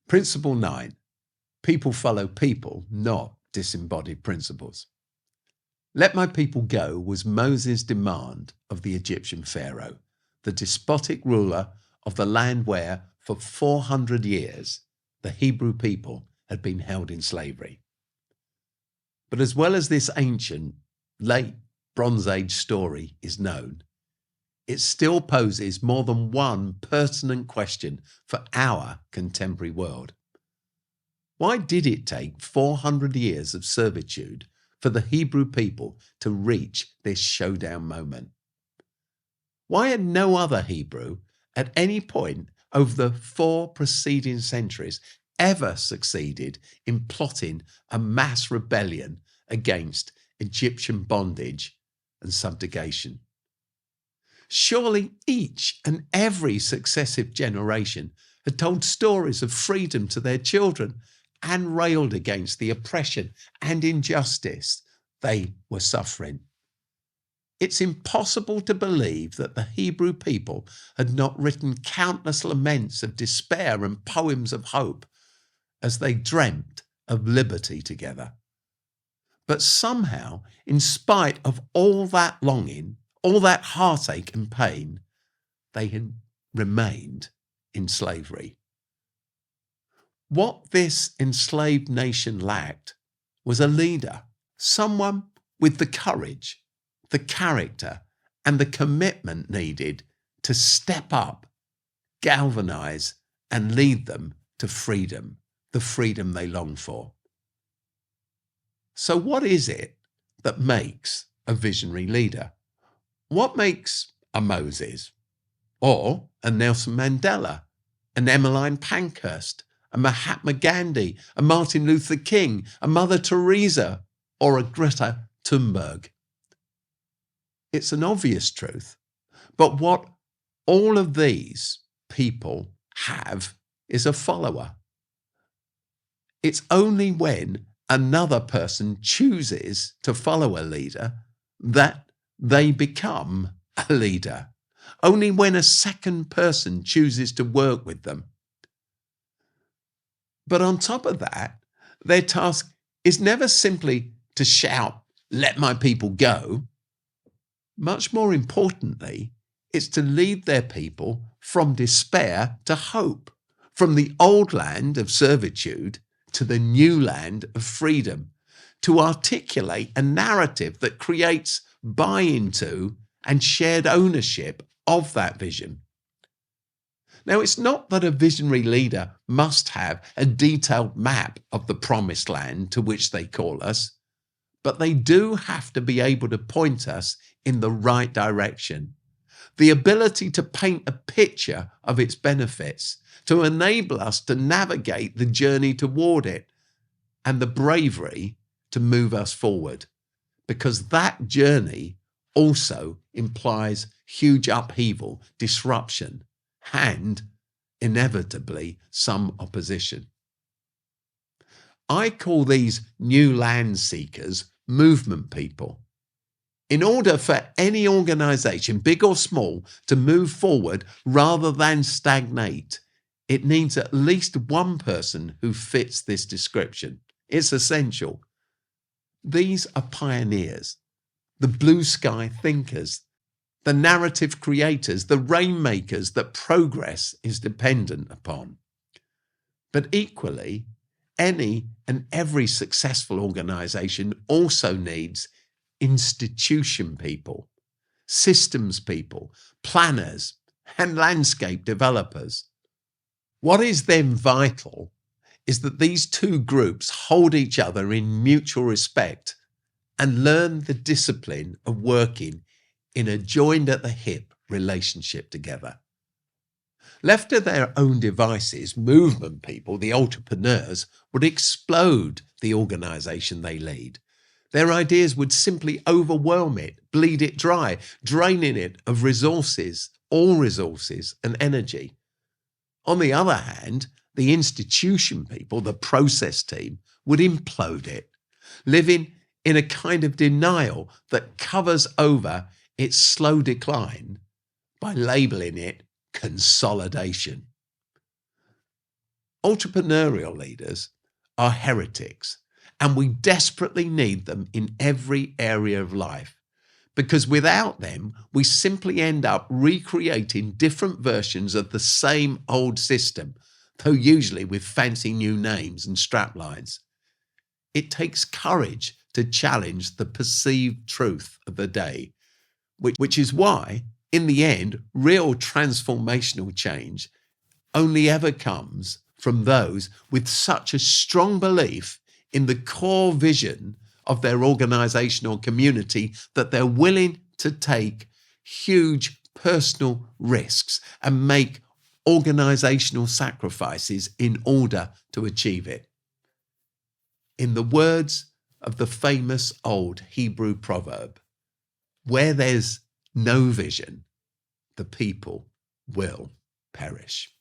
Principle 9. People follow people, not disembodied principles. Let my people go was Moses' demand of the Egyptian Pharaoh, the despotic ruler of the land where, for 400 years, the Hebrew people had been held in slavery. But as well as this ancient, late Bronze Age story is known, it still poses more than one pertinent question for our contemporary world. Why did it take 400 years of servitude for the Hebrew people to reach this showdown moment? Why had no other Hebrew at any point over the 4 preceding centuries ever succeeded in plotting a mass rebellion against Egyptian bondage and subjugation? Surely each and every successive generation had told stories of freedom to their children and railed against the oppression and injustice they were suffering. It's impossible to believe that the Hebrew people had not written countless laments of despair and poems of hope as they dreamt of liberty together. But somehow, in spite of all that longing, all that heartache and pain, they had remained in slavery. What this enslaved nation lacked was a leader, someone with the courage, the character, and the commitment needed to step up, galvanize, and lead them to freedom, the freedom they long for. So what is it that makes a visionary leader? What makes a Moses, or a Nelson Mandela, an Emmeline Pankhurst, a Mahatma Gandhi, a Martin Luther King, a Mother Teresa, or a Greta Thunberg? It's an obvious truth, but what all of these people have is a follower. It's only when another person chooses to follow a leader that they become a leader. Only when a second person chooses to work with them. But on top of that, their task is never simply to shout, "Let my people go." Much more importantly, it's to lead their people from despair to hope, from the old land of servitude to the new land of freedom, to articulate a narrative that creates buy-in to and shared ownership of that vision. Now, it's not that a visionary leader must have a detailed map of the promised land to which they call us, but they do have to be able to point us in the right direction. The ability to paint a picture of its benefits, to enable us to navigate the journey toward it, and the bravery to move us forward, because that journey also implies huge upheaval, disruption, and inevitably some opposition. I call these new land seekers movement people. In order for any organization, big or small, to move forward rather than stagnate, it needs at least one person who fits this description. It's essential. These are pioneers, the blue sky thinkers, the narrative creators, the rainmakers that progress is dependent upon. But equally, any and every successful organization also needs institution people, systems people, planners, and landscape developers. What is then vital is that these two groups hold each other in mutual respect and learn the discipline of working in a joined-at-the-hip relationship together. Left to their own devices, movement people, the entrepreneurs, would explode the organization they lead. Their ideas would simply overwhelm it, bleed it dry, draining it of resources, all resources and energy. On the other hand, the institution people, the process team, would implode it, living in a kind of denial that covers over its slow decline by labeling it consolidation. Entrepreneurial leaders are heretics, and we desperately need them in every area of life, because without them, we simply end up recreating different versions of the same old system, though usually with fancy new names and straplines. It takes courage to challenge the perceived truth of the day, which is why, in the end, real transformational change only ever comes from those with such a strong belief in the core vision of their organization or community that they're willing to take huge personal risks and make organizational sacrifices in order to achieve it. In the words of the famous old Hebrew proverb, where there's no vision, the people will perish.